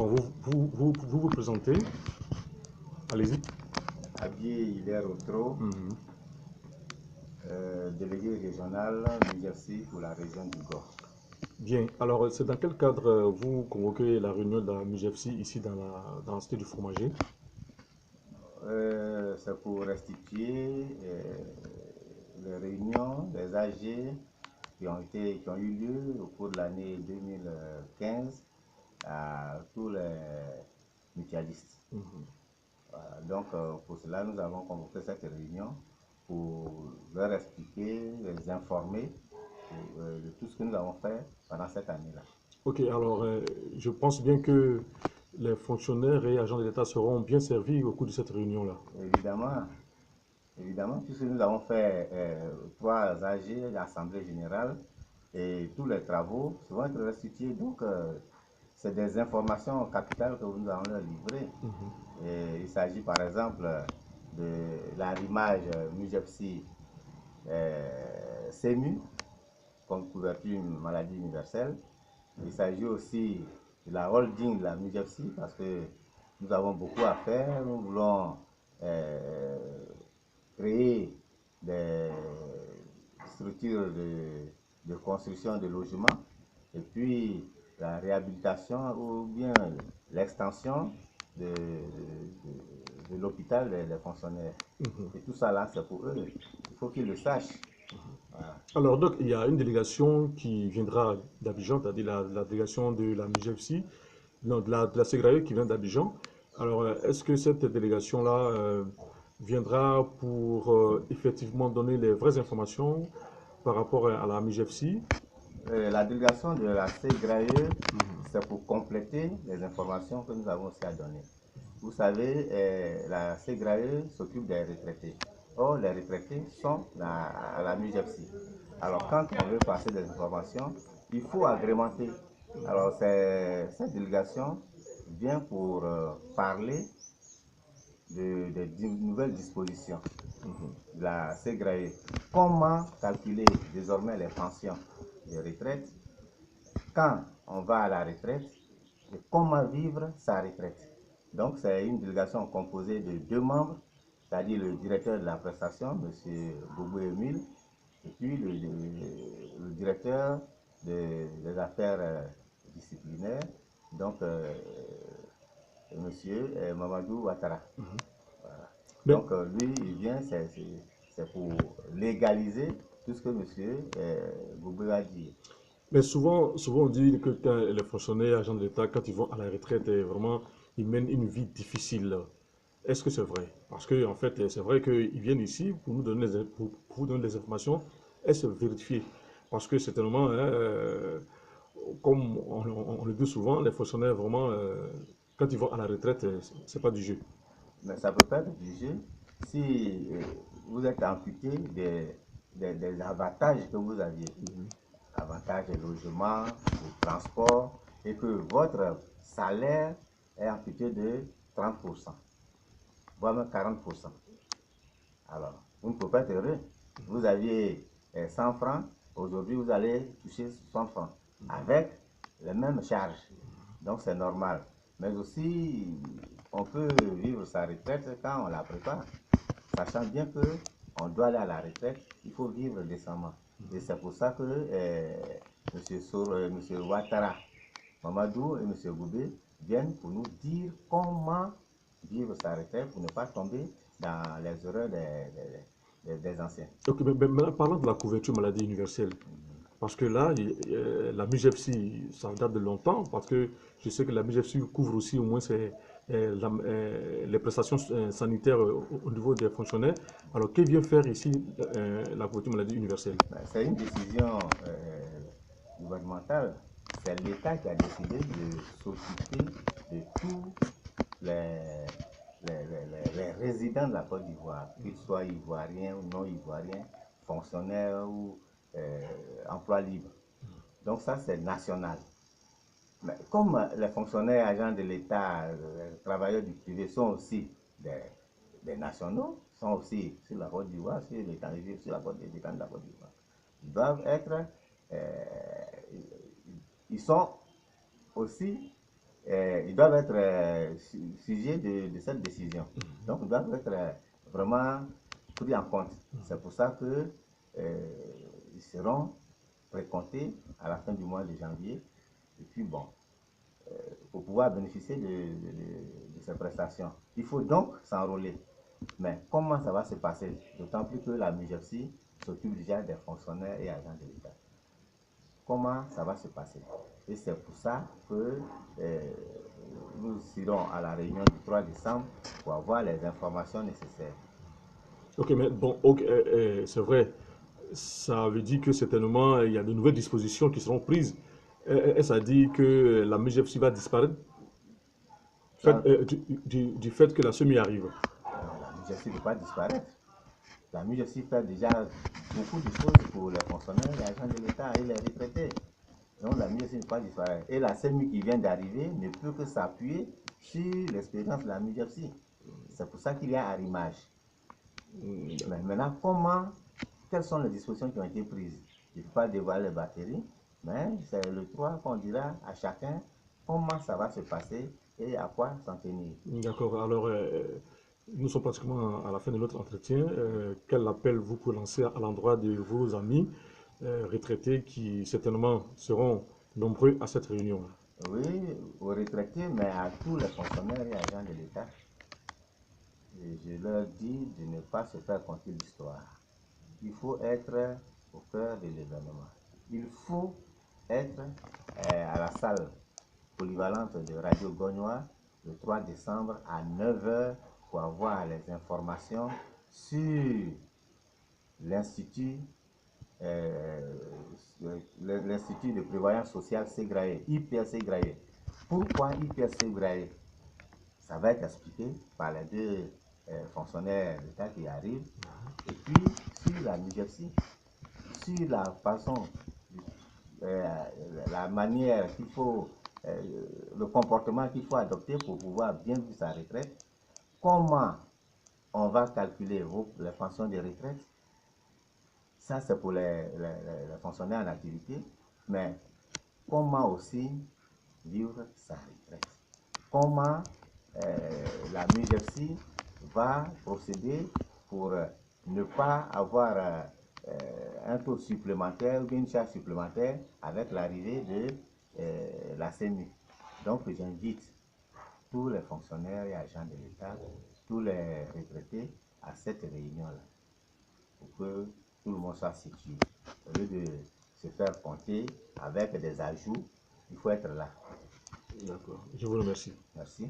Bon, vous présentez. Allez-y. Abiy Hilaire Otro, Mhm. délégué régional MUJEFSI pour la région du Gord. Bien. Alors, c'est dans quel cadre vous convoquez la réunion de la MUJEFSI ici dans la cité du Fromager? C'est pour restituer les réunions des AG qui ont eu lieu au cours de l'année 2015 à tous les mutualistes. Mhm. Voilà. Donc, pour cela, nous avons convoqué cette réunion pour leur expliquer, les informer de tout ce que nous avons fait pendant cette année-là. Ok, alors, je pense bien que les fonctionnaires et agents de l'État seront bien servis au cours de cette réunion-là. Évidemment, évidemment, puisque nous avons fait 3 AG, l'Assemblée générale, et tous les travaux vont être restitués. Donc, c'est des informations capitales que nous allons leur livrer. Mhm. Et il s'agit par exemple de l'arrimage MUJEFSI CEMU, comme couverture maladie universelle. Il s'agit aussi de la holding de la MUJEFSI parce que nous avons beaucoup à faire. Nous voulons créer des structures de construction de logements et puis la réhabilitation ou bien l'extension de l'hôpital des fonctionnaires. Mhm. Et tout ça là, c'est pour eux. Il faut qu'ils le sachent. Voilà. Alors, donc, il y a une délégation qui viendra d'Abidjan, c'est-à-dire la délégation de la MUJEFSI, non, de la SEGRAE qui vient d'Abidjan. Alors, est-ce que cette délégation-là viendra pour effectivement donner les vraies informations par rapport à la MUJEFSI? La délégation de la CGRAE, c'est pour compléter les informations que nous avons aussi à donner. Vous savez, la CGRAE s'occupe des retraités. Or, les retraités sont à la MUJEFSI. Alors, quand on veut passer des informations, il faut agrémenter. Alors, cette délégation vient pour parler des nouvelles dispositions de la CGRAE. Comment calculer désormais les pensions de retraite quand on va à la retraite et comment vivre sa retraite. Donc, c'est une délégation composée de 2 membres, c'est-à-dire le directeur de la prestation, M. Boubou Emile, et puis le directeur des affaires disciplinaires, donc M. Mamadou Ouattara. Mhm. Voilà. Mais, Donc, lui, il vient, c'est pour légaliser tout ce que M. Boubou a dit. mais souvent, on dit que quand les fonctionnaires, agents de l'État, quand ils vont à la retraite, vraiment, ils mènent une vie difficile. Est-ce que c'est vrai? Parce que, en fait, c'est vrai qu'ils viennent ici pour nous donner pour vous donner des informations. Est-ce vérifié? Parce que certainement, hein, comme on le dit souvent, les fonctionnaires, vraiment, quand ils vont à la retraite, c'est pas du jeu. Mais ça peut pas être obligé si vous êtes amputé des avantages que vous aviez. Avantages de logement, de transport, et que votre salaire est amputé de 30%, voire même 40%. Alors, vous ne pouvez pas être heureux. Vous aviez 100 francs, aujourd'hui vous allez toucher 60 francs, avec les mêmes charges. Donc c'est normal. Mais aussi, on peut vivre sa retraite quand on la prépare, sachant bien que on doit aller à la retraite, il faut vivre décemment. Et c'est pour ça que M. Ouattara, Mamadou et M. Goubé viennent pour nous dire comment vivre sa retraite pour ne pas tomber dans les erreurs des anciens. Ok, mais maintenant, parlons de la couverture maladie universelle. Parce que là, la MUJEFSI, ça date de longtemps, parce que je sais que la MUJEFSI couvre aussi au moins les prestations sanitaires au niveau des fonctionnaires. Alors, que vient faire ici la couverture maladie universelle? C'est une décision gouvernementale. C'est l'État qui a décidé de s'occuper de tous les, les résidents de la Côte d'Ivoire, qu'ils soient ivoiriens ou non ivoiriens, fonctionnaires ou emplois libres. Donc ça, c'est national. Mais comme les fonctionnaires, agents de l'État, les travailleurs du privé sont aussi des nationaux, sont aussi sur la Côte d'Ivoire, sur l'étranger, sur la Côte d'Ivoire, ils doivent être, ils sont, ils, ils sont aussi ils doivent être sujets de cette décision. Donc, ils doivent être vraiment pris en compte. C'est pour ça que ils seront précomptés à la fin du mois de janvier. Et puis, bon, pour pouvoir bénéficier de ces prestations. Il faut donc s'enrôler. Mais comment ça va se passer? D'autant plus que la MIGEPSI s'occupe déjà des fonctionnaires et agents de l'État. Comment ça va se passer? Et c'est pour ça que nous irons à la réunion du 3 décembre pour avoir les informations nécessaires. Ok, mais bon, ok, c'est vrai, ça veut dire que certainement il y a de nouvelles dispositions qui seront prises. Est-ce à dire que la MGFC va disparaître La, du fait que la semi arrive? la MIGEPSI ne peut pas disparaître. La MIGEPSI fait déjà beaucoup de choses pour les fonctionnaires, les agents de l'État et les retraités. Donc la MIGEPSI ne peut pas disparaître. Et la CEMU qui vient d'arriver ne peut que s'appuyer sur l'expérience de la MIGEPSI. C'est pour ça qu'il y a arrimage. Mais maintenant, quelles sont les dispositions qui ont été prises? Je ne peux pas dévoiler les batteries, mais c'est le 3 qu'on dira à chacun comment ça va se passer et à quoi s'en tenir. D'accord, alors nous sommes pratiquement à la fin de notre entretien. Quel appel vous pouvez lancer à l'endroit de vos amis retraités qui certainement seront nombreux à cette réunion? Oui, aux retraités, mais à tous les fonctionnaires et agents de l'État. Et je leur dis de ne pas se faire conter l'histoire. Il faut être au cœur de l'événement. Il faut être à la salle polyvalente de Radio Gognois le 3 décembre à 9 h pour avoir les informations sur l'Institut l'Institut de prévoyance sociale Ségraé, IPS Ségraé. Pourquoi IPS Ségraé? Ça va être expliqué par les deux fonctionnaires d'État qui arrivent. Et puis, sur la MIGEPSI, sur la façon, la manière qu'il faut, le comportement qu'il faut adopter pour pouvoir bien vivre sa retraite, comment on va calculer les pensions de retraite. Ça, c'est pour les fonctionnaires en activité, mais comment aussi vivre sa retraite? Comment la MIGEPSI va procéder pour ne pas avoir un taux supplémentaire ou une charge supplémentaire avec l'arrivée de la CEMU. Donc, j'invite tous les fonctionnaires et agents de l'État, tous les retraités à cette réunion-là, pour que tout le monde soit situé. Au lieu de se faire compter avec des ajouts, il faut être là. D'accord, je vous remercie. Merci.